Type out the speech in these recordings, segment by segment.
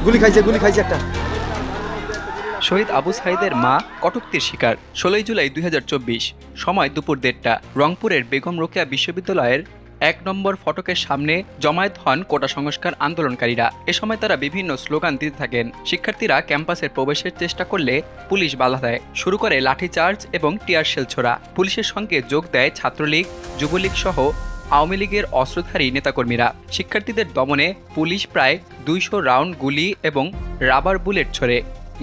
গুলি খাইছে একটা। শহীদ আবু সাঈদের মা কটূক্তির শিকার। ১৬ জুলাই ২০২৪, সময় দুপুর ১:৩০। রংপুরের বেগম রোকেয়া বিশ্ববিদ্যালয়ের ১ নম্বর ফটকের সামনে জমায়েত হন কোটা সংস্কার আন্দোলনকারীরা। এ সময় তারা বিভিন্ন স্লোগান দিতে থাকেন। শিক্ষার্থীরা ক্যাম্পাসের প্রবেশের চেষ্টা করলে পুলিশ বাধা দেয়। শুরু করে লাঠিচার্জ এবং টিয়ার শেল ছোড়া। পুলিশের সঙ্গে যোগ দেয় ছাত্রলীগ, যুবলীগ সহ আওয়ামী লীগের অস্ত্রধারী নেতাকর্মীরা। শিক্ষার্থীদের দমনে পুলিশ প্রায় ২০০ রাউন্ড গুলি এবং রাবার বুলেট ছোড়ে।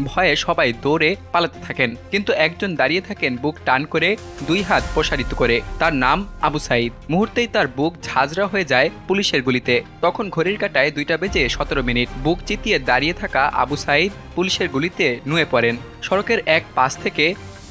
ভয়ে সবাই দৌড়ে পালাতে থাকেন, কিন্তু একজন দাঁড়িয়ে থাকেন বুক টান করে, ২ হাত প্রসারিত করে। তার নাম আবু সাঈদ। মুহূর্তেই তার বুক ঝাঁঝরা হয়ে যায় পুলিশের গুলিতে। তখন ঘড়ির কাঁটায় 2:17 বুক চিতিয়ে দাঁড়িয়ে থাকা আবু সাঈদ পুলিশের গুলিতে নুয়ে পড়েন। সড়কের এক পাশ থেকে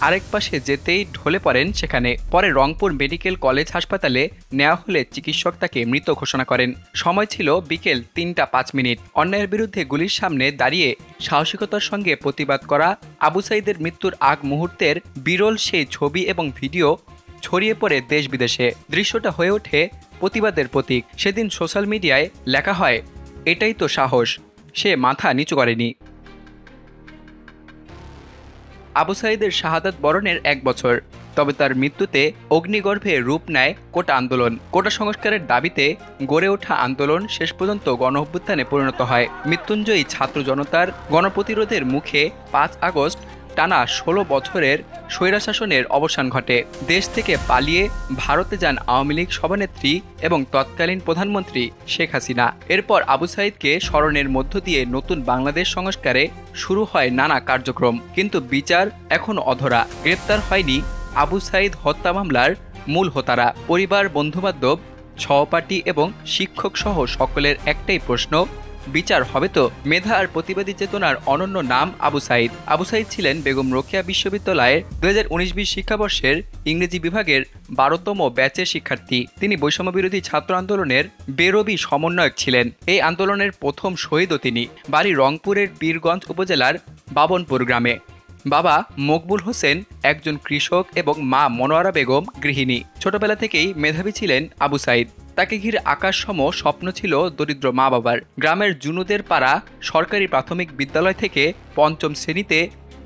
আরেক পাশে যেতেই ঢলে পড়েন সেখানে। পরে রংপুর মেডিকেল কলেজ হাসপাতালে নেওয়া হলে চিকিৎসক তাকে মৃত ঘোষণা করেন। সময় ছিল বিকেল 3:05। অন্যায়ের বিরুদ্ধে গুলির সামনে দাঁড়িয়ে সাহসিকতার সঙ্গে প্রতিবাদ করা আবু সাঈদের মৃত্যুর আগ মুহূর্তের বিরল সেই ছবি এবং ভিডিও ছড়িয়ে পড়ে দেশ বিদেশে। দৃশ্যটা হয়ে ওঠে প্রতিবাদের প্রতীক। সেদিন সোশ্যাল মিডিয়ায় লেখা হয়, এটাই তো সাহস, সে মাথা নিচু করেনি। আবু সাঈদের শাহাদাত বরণের 1 বছর, তবে তার মৃত্যুতে অগ্নিগর্ভে রূপ নেয় কোটা আন্দোলন। কোটা সংস্কারের দাবিতে গড়ে ওঠা আন্দোলন শেষ পর্যন্ত গণঅভ্যুত্থানে পরিণত হয়। মৃত্যুঞ্জয়ী ছাত্র জনতার গণপ্রতিরোধের মুখে 5 আগস্ট টানা 16 বছরের স্বৈরশাসনের অবসান ঘটে। দেশ থেকে পালিয়ে ভারতে যান আওয়ামী লীগ সভানেত্রী এবং তৎকালীন প্রধানমন্ত্রী শেখ হাসিনা। এরপর আবু সাঈদকে স্মরণের মধ্য দিয়ে নতুন বাংলাদেশ সংস্কারে শুরু হয় নানা কার্যক্রম, কিন্তু বিচার এখনো অধরা। গ্রেপ্তার হয়নি আবু সাঈদ হত্যা মামলার মূল হোতারা। পরিবার, বন্ধুবান্ধব, সহপাঠী এবং শিক্ষক সহ সকলের একটাই প্রশ্ন, বিচার হবে তো? মেধা আর প্রতিবাদী চেতনার অনন্য নাম আবু সাঈদ। আবু সাঈদ ছিলেন বেগম রোকেয়া বিশ্ববিদ্যালয়ের 2019-20 শিক্ষাবর্ষের ইংরেজি বিভাগের 12তম ব্যাচের শিক্ষার্থী। তিনি বৈষম্য বিরোধী ছাত্র আন্দোলনের বেরবি সমন্বয়ক ছিলেন। এই আন্দোলনের প্রথম শহীদও তিনি। বাড়ি রংপুরের পীরগঞ্জ উপজেলার বাবনপুর গ্রামে। বাবা মকবুল হোসেন একজন কৃষক এবং মা মনোয়ারা বেগম গৃহিণী। ছোটবেলা থেকেই মেধাবী ছিলেন আবু সাঈদ। তাকে ঘিরে আকাশসম স্বপ্ন ছিল দরিদ্র মা বাবার। গ্রামের জুনুদের পাড়া সরকারি প্রাথমিক বিদ্যালয় থেকে 5ম শ্রেণীতে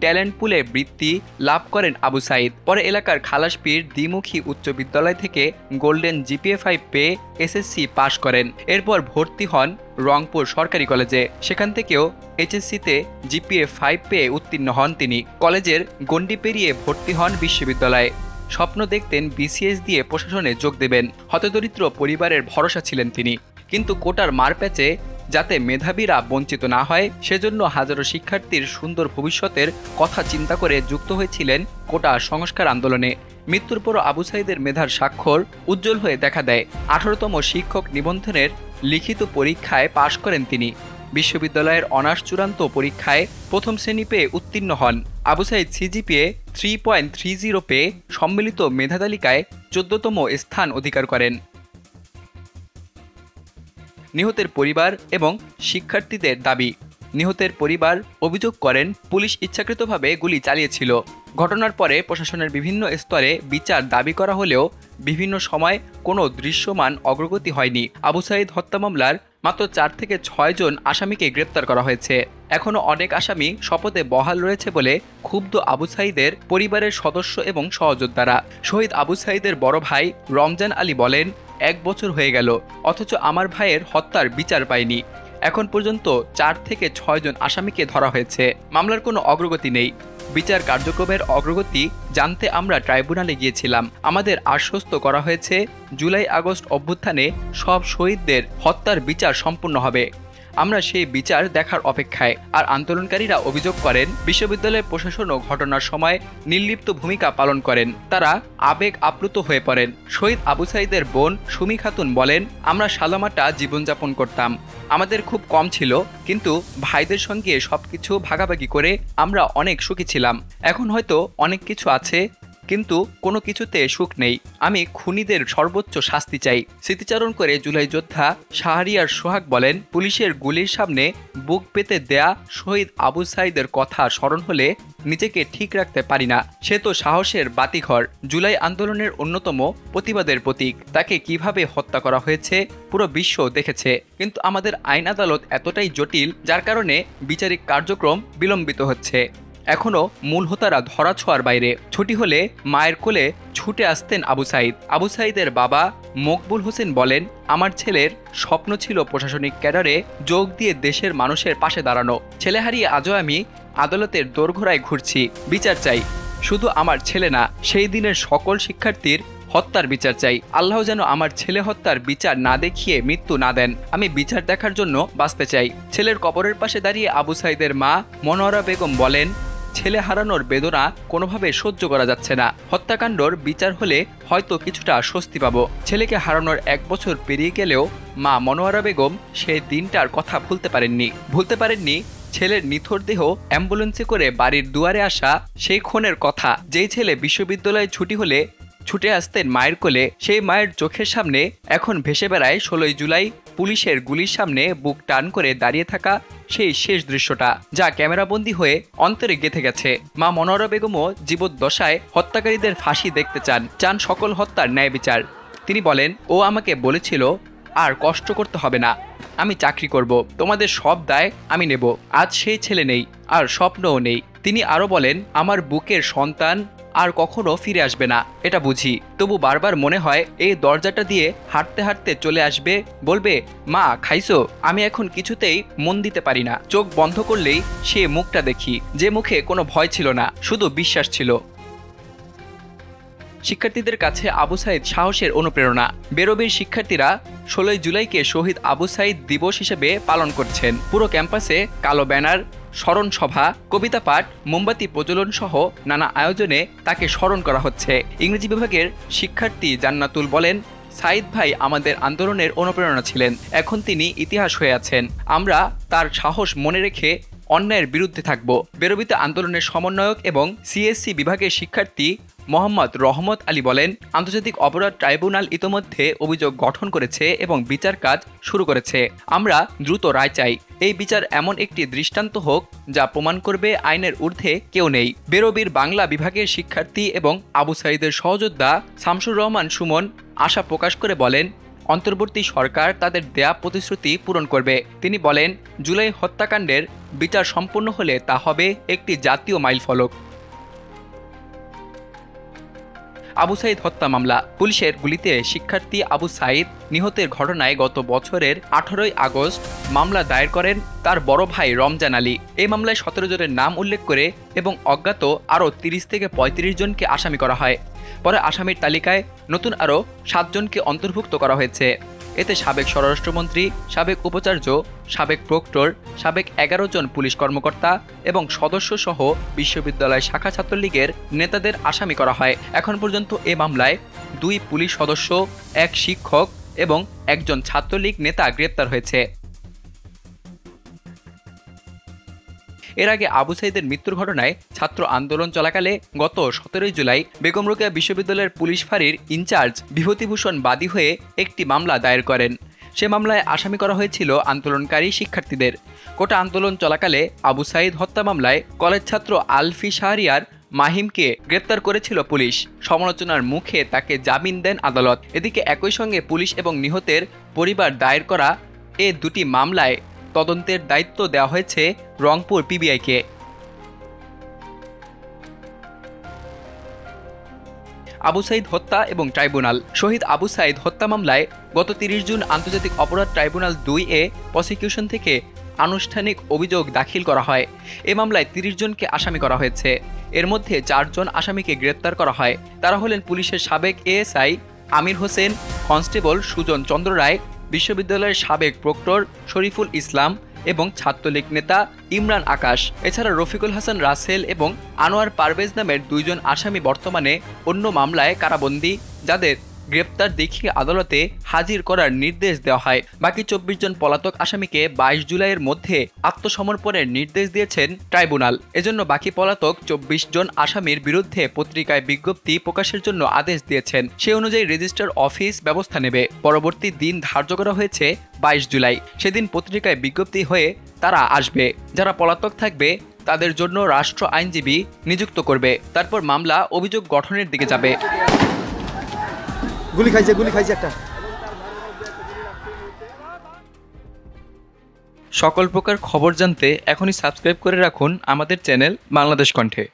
ট্যালেন্ট পুলে বৃত্তি লাভ করেন আবু সাঈদ। পরে এলাকার খালাসপীর দ্বিমুখী উচ্চ বিদ্যালয় থেকে গোল্ডেন জিপিএ 5 পেয়ে এসএসসি পাশ করেন। এরপর ভর্তি হন রংপুর সরকারি কলেজে। সেখান থেকেও এইচএসসিতে জিপিএ 5 পেয়ে উত্তীর্ণ হন তিনি। কলেজের গণ্ডি পেরিয়ে ভর্তি হন বিশ্ববিদ্যালয়ে। স্বপ্ন দেখতেন বিসিএস দিয়ে প্রশাসনে যোগ দেবেন। হতদরিদ্র পরিবারের ভরসা ছিলেন তিনি, কিন্তু কোটার মারপ্যাচে যাতে মেধাবীরা বঞ্চিত না হয় সেজন্য হাজারো শিক্ষার্থীর সুন্দর ভবিষ্যতের কথা চিন্তা করে যুক্ত হয়েছিলেন কোটা সংস্কার আন্দোলনে। মৃত্যুর পরও আবু সাঈদের মেধার স্বাক্ষর উজ্জ্বল হয়ে দেখা দেয়। 18তম শিক্ষক নিবন্ধনের লিখিত পরীক্ষায় পাশ করেন তিনি। বিশ্ববিদ্যালয়ের অনার্স চূড়ান্ত পরীক্ষায় 1ম শ্রেণী পেয়ে উত্তীর্ণ হন। আবু সাঈদ সিজিপিএ 3.30 পেয়ে সম্মিলিত মেধা তালিকায় 14তম স্থান অধিকার করেন। নিহতের পরিবার এবং শিক্ষার্থীদের দাবি। নিহতের পরিবার অভিযোগ করেন, পুলিশ ইচ্ছাকৃতভাবে গুলি চালিয়েছিল। ঘটনার পরে প্রশাসনের বিভিন্ন স্তরে বিচার দাবি করা হলেও বিভিন্ন সময় কোনো দৃশ্যমান অগ্রগতি হয়নি। আবু সাঈদ হত্যা মামলার মাত্র 4 থেকে 6 জন আসামিকে গ্রেপ্তার করা হয়েছে। এখনও অনেক আসামি শপথে বহাল রয়েছে বলে ক্ষুব্ধ আবু সাঈদের পরিবারের সদস্য এবং সহযোদ্ধারা। শহীদ আবু সাঈদের বড় ভাই রমজান আলী বলেন, 1 বছর হয়ে গেল, অথচ আমার ভাইয়ের হত্যার বিচার পাইনি। এখন পর্যন্ত 4 থেকে 6 জন আসামিকে ধরা হয়েছে। মামলার কোনো অগ্রগতি নেই। বিচার কার্যক্রমের অগ্রগতি জানতে আমরা ট্রাইব্যুনালে গিয়েছিলাম। আমাদের আশ্বস্ত করা হয়েছে জুলাই আগস্ট অভ্যুত্থানে সব শহীদদের হত্যার বিচার সম্পূর্ণ হবে। আমরা সেই বিচার দেখার অপেক্ষায়। আর আন্দোলনকারীরা অভিযোগ করেন, বিশ্ববিদ্যালয় প্রশাসনও ঘটনার সময় নির্লিপ্ত ভূমিকা পালন করেন। তারা আবেগ আপ্লুত হয়ে পড়েন। শহীদ আবু সাঈদের বোন সুমি খাতুন বলেন, আমরা সালামাটা জীবনযাপন করতাম। আমাদের খুব কম ছিল, কিন্তু ভাইদের সঙ্গে সবকিছু ভাগাভাগি করে আমরা অনেক সুখী ছিলাম। এখন হয়তো অনেক কিছু আছে, কিন্তু কোনো কিছুতে সুখ নেই। আমি খুনিদের সর্বোচ্চ শাস্তি চাই। স্মৃতিচারণ করে জুলাই যোদ্ধা শাহরিয়ার সোহাগ বলেন, পুলিশের গুলির সামনে বুক পেতে দেয়া শহীদ আবু সাঈদের কথা স্মরণ হলে নিজেকে ঠিক রাখতে পারি না। সে তো সাহসের বাতিঘর, জুলাই আন্দোলনের অন্যতম প্রতিবাদের প্রতীক। তাকে কিভাবে হত্যা করা হয়েছে পুরো বিশ্ব দেখেছে। কিন্তু আমাদের আইন আদালত এতটাই জটিল, যার কারণে বিচারিক কার্যক্রম বিলম্বিত হচ্ছে। এখনো মূল হোতারা ধরাছোঁয়ার বাইরে। ছুটি হলে মায়ের কোলে ছুটে আসতেন আবু সাঈদ। আবু সাঈদের বাবা মকবুল হোসেন বলেন, আমার ছেলের স্বপ্ন ছিল প্রশাসনিক ক্যাডারে যোগ দিয়ে দেশের মানুষের পাশে দাঁড়ানো। ছেলে হারিয়ে আজও আমি আদালতের দোরগোড়ায় ঘুরছি। বিচার চাই, শুধু আমার ছেলে না, সেই দিনের সকল শিক্ষার্থীর হত্যার বিচার চাই। আল্লাহ যেন আমার ছেলে হত্যার বিচার না দেখিয়ে মৃত্যু না দেন। আমি বিচার দেখার জন্য বাঁচতে চাই। ছেলের কবরের পাশে দাঁড়িয়ে আবু সাঈদের মা মনোয়ারা বেগম বলেন, ছেলে হারানোর বেদনা কোনোভাবে সহ্য করা যাচ্ছে না। হত্যাকাণ্ডর বিচার হলে হয়তো কিছুটা স্বস্তি পাবো। ছেলেকে হারানোর 1 বছর পেরিয়ে গেলেও মা মনোয়ারা বেগম সেই দিনটার কথা ভুলতে পারেননি ছেলের নিথর দেহ অ্যাম্বুলেন্সে করে বাড়ির দুয়ারে আসা সেই ক্ষণের কথা। যেই ছেলে বিশ্ববিদ্যালয়ে ছুটি হলে ছুটে আসতেন মায়ের কোলে, সেই মায়ের চোখের সামনে এখন ভেসে বেড়ায় 16 জুলাই পুলিশের গুলির সামনে বুক টান করে দাঁড়িয়ে থাকা সেই শেষ দৃশ্যটা, যা ক্যামেরাবন্দি হয়ে অন্তরে গেঁথে গেছে। মা মনোয়ারা বেগমও জীবদ্দশায় হত্যাকারীদের ফাঁসি দেখতে চান সকল হত্যার ন্যায় বিচার। তিনি বলেন, ও আমাকে বলেছিল আর কষ্ট করতে হবে না, আমি চাকরি করব, তোমাদের সব দায় আমি নেব। আজ সেই ছেলে নেই, আর স্বপ্নও নেই। তিনি আরও বলেন, আমার বুকের সন্তান আর কখনো ফিরে আসবে না, এটা বুঝি। তবু বারবার মনে হয় এই দরজাটা দিয়ে হাঁটতে হাঁটতে চলে আসবে, বলবে, মা খাইছো? আমি এখন কিছুতেই মন দিতে পারি না। চোখ বন্ধ করলেই সে মুখটা দেখি, যে মুখে কোনো ভয় ছিল না, শুধু বিশ্বাস ছিল। শিক্ষার্থীদের কাছে আবু সাঈদ সাহসের অনুপ্রেরণা। বেরোবির শিক্ষার্থীরা 16 জুলাইকে শহীদ আবু সাঈদ দিবস হিসেবে পালন করছেন। পুরো ক্যাম্পাসে কালো ব্যানার, স্মরণ সভা, কবিতা পাঠ, মোমবাতি প্রজ্বলন সহ নানা আয়োজনে তাকে স্মরণ করা হচ্ছে। ইংরেজি বিভাগের শিক্ষার্থী জান্নাতুল বলেন, সাঈদ ভাই আমাদের আন্দোলনের অনুপ্রেরণা ছিলেন, এখন তিনি ইতিহাস হয়ে আছেন। আমরা তার সাহস মনে রেখে অন্যায়ের বিরুদ্ধে থাকব। বেরোবিতে আন্দোলনের সমন্বয়ক এবং সিএসসি বিভাগের শিক্ষার্থী মোহাম্মদ রহমত আলী বলেন, আন্তর্জাতিক অপরাধ ট্রাইব্যুনাল ইতোমধ্যে অভিযোগ গঠন করেছে এবং বিচার কাজ শুরু করেছে। আমরা দ্রুত রায় চাই। এই বিচার এমন একটি দৃষ্টান্ত হোক যা প্রমাণ করবে আইনের ঊর্ধ্বে কেউ নেই। বেরোবির বাংলা বিভাগের শিক্ষার্থী এবং আবু সাঈদের সহযোদ্ধা শামসুর রহমান সুমন আশা প্রকাশ করে বলেন, অন্তর্বর্তী সরকার তাদের দেয়া প্রতিশ্রুতি পূরণ করবে। তিনি বলেন, জুলাই হত্যাকাণ্ডের বিচার সম্পন্ন হলে তা হবে একটি জাতীয় মাইলফলক। আবু সাঈদ হত্যা মামলা। পুলিশের গুলিতে শিক্ষার্থী আবু সাঈদ নিহতের ঘটনায় গত বছরের 18 আগস্ট মামলা দায়ের করেন তার বড় ভাই রমজান আলী। এই মামলায় 17 জনের নাম উল্লেখ করে এবং অজ্ঞাত আরও 30 থেকে 35 জনকে আসামি করা হয়। পরে আসামির তালিকায় নতুন আরও 7 জনকে অন্তর্ভুক্ত করা হয়েছে। এতে সাবেক স্বরাষ্ট্রমন্ত্রী, সাবেক উপাচার্য, সাবেক প্রক্টর, সাবেক 11 জন পুলিশ কর্মকর্তা এবং সদস্য সহ বিশ্ববিদ্যালয় শাখা ছাত্রলীগের নেতাদের আসামি করা হয়। এখন পর্যন্ত এ মামলায় 2 পুলিশ সদস্য, 1 শিক্ষক এবং 1 জন ছাত্রলীগ নেতা গ্রেপ্তার হয়েছে। এর আগে আবু সাঈদের মৃত্যুর ঘটনায় ছাত্র আন্দোলন চলাকালে গত 17 জুলাই বেগম রোকেয়া বিশ্ববিদ্যালয়ের পুলিশ ফাঁড়ির ইনচার্জ বিভূতিভূষণ বাদী হয়ে একটি মামলা দায়ের করেন। সে মামলায় আসামি করা হয়েছিল আন্দোলনকারী শিক্ষার্থীদের। কোটা আন্দোলন চলাকালে আবু সাঈদ হত্যা মামলায় কলেজ ছাত্র আলফি শাহরিয়ার মাহিমকে গ্রেপ্তার করেছিল পুলিশ। সমালোচনার মুখে তাকে জামিন দেন আদালত। এদিকে একই সঙ্গে পুলিশ এবং নিহতের পরিবার দায়ের করা এ দুটি মামলায় তদন্তের দায়িত্ব দেওয়া হয়েছে রংপুর পিবিআইকে। আবু সাঈদ হত্যা এবং ট্রাইব্যুনাল। শহীদ আবু সাঈদ হত্যা মামলায় গত 30 জুন আন্তর্জাতিক অপরাধ ট্রাইব্যুনাল 2 প্রসিকিউশন থেকে আনুষ্ঠানিক অভিযোগ দাখিল করা হয়। এ মামলায় 30 জনকে আসামি করা হয়েছে। এর মধ্যে 4 জন আসামিকে গ্রেপ্তার করা হয়। তারা হলেন পুলিশের সাবেক এএসআই আমির হোসেন, কনস্টেবল সুজন চন্দ্র রায়, বিশ্ববিদ্যালয়ের সাবেক প্রক্টর শরীফুল ইসলাম এবং ছাত্রলীগ নেতা ইমরান আকাশ। এছাড়া রফিকুল হাসান রাসেল এবং আনোয়ার পারভেজ নামের 2 জন আসামি বর্তমানে অন্য মামলায় কারাবন্দী, যাদের গ্রেপ্তার দেখিয়ে আদালতে হাজির করার নির্দেশ দেওয়া হয়। বাকি 24 জন পলাতক আসামিকে 22 জুলাইয়ের মধ্যে আত্মসমর্পণের নির্দেশ দিয়েছেন ট্রাইব্যুনাল। এজন্য বাকি পলাতক 24 জন আসামির বিরুদ্ধে পত্রিকায় বিজ্ঞপ্তি প্রকাশের জন্য আদেশ দিয়েছেন। সে অনুযায়ী রেজিস্ট্রার অফিস ব্যবস্থা নেবে। পরবর্তী দিন ধার্য করা হয়েছে 22 জুলাই। সেদিন পত্রিকায় বিজ্ঞপ্তি হয়ে তারা আসবে। যারা পলাতক থাকবে তাদের জন্য রাষ্ট্র আইনজীবী নিযুক্ত করবে। তারপর মামলা অভিযোগ গঠনের দিকে যাবে। গুলি খাইছে একটা। সকল প্রকার খবর জানতে এখনই সাবস্ক্রাইব করে রাখুন আমাদের চ্যানেল বাংলাদেশ কণ্ঠে।